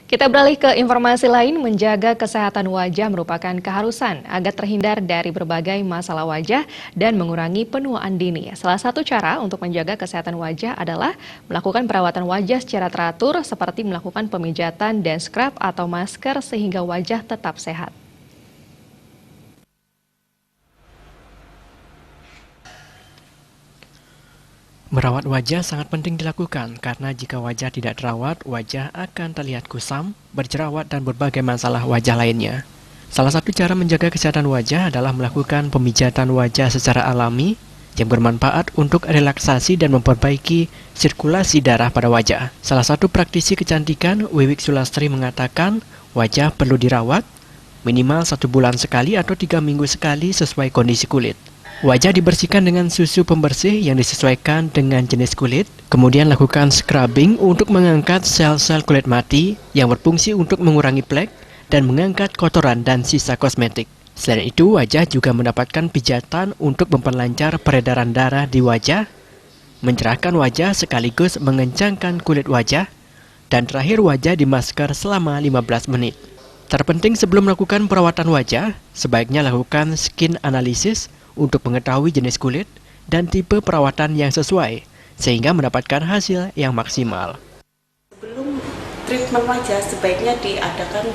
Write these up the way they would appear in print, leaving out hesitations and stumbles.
Kita beralih ke informasi lain, menjaga kesehatan wajah merupakan keharusan agar terhindar dari berbagai masalah wajah dan mengurangi penuaan dini. Salah satu cara untuk menjaga kesehatan wajah adalah melakukan perawatan wajah secara teratur seperti melakukan pemijatan dan scrub atau masker sehingga wajah tetap sehat. Merawat wajah sangat penting dilakukan karena jika wajah tidak terawat, wajah akan terlihat kusam, berjerawat, dan berbagai masalah wajah lainnya. Salah satu cara menjaga kesehatan wajah adalah melakukan pemijatan wajah secara alami yang bermanfaat untuk relaksasi dan memperbaiki sirkulasi darah pada wajah. Salah satu praktisi kecantikan, Wiwik Sulastri, mengatakan wajah perlu dirawat minimal 1 bulan sekali atau 3 minggu sekali sesuai kondisi kulit. Wajah dibersihkan dengan susu pembersih yang disesuaikan dengan jenis kulit, kemudian lakukan scrubbing untuk mengangkat sel-sel kulit mati yang berfungsi untuk mengurangi plek dan mengangkat kotoran dan sisa kosmetik. Selain itu, wajah juga mendapatkan pijatan untuk memperlancar peredaran darah di wajah, mencerahkan wajah sekaligus mengencangkan kulit wajah, dan terakhir wajah dimasker selama 15 menit. Terpenting sebelum melakukan perawatan wajah, sebaiknya lakukan skin analysis untuk mengetahui jenis kulit dan tipe perawatan yang sesuai, sehingga mendapatkan hasil yang maksimal. Sebelum treatment wajah, sebaiknya diadakan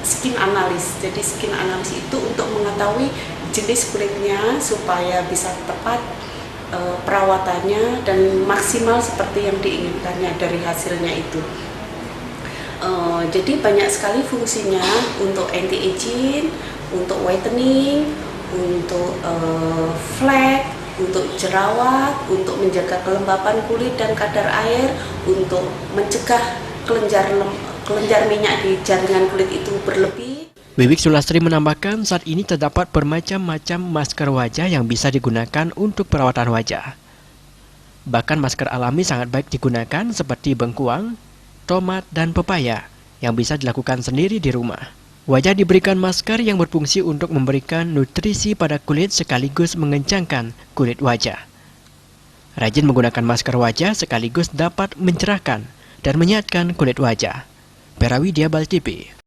skin analysis. Jadi skin analysis itu untuk mengetahui jenis kulitnya supaya bisa tepat perawatannya dan maksimal seperti yang diinginkannya dari hasilnya itu. Jadi banyak sekali fungsinya untuk anti-aging, untuk whitening, untuk flek, untuk jerawat, untuk menjaga kelembapan kulit dan kadar air, untuk mencegah kelenjar minyak di jaringan kulit itu berlebih. Wiwik Sulastri menambahkan saat ini terdapat bermacam-macam masker wajah yang bisa digunakan untuk perawatan wajah. Bahkan masker alami sangat baik digunakan seperti bengkuang, tomat, dan pepaya yang bisa dilakukan sendiri di rumah. Wajah diberikan masker yang berfungsi untuk memberikan nutrisi pada kulit sekaligus mengencangkan kulit wajah. Rajin menggunakan masker wajah sekaligus dapat mencerahkan dan menyehatkan kulit wajah. Perawi Diabal TV.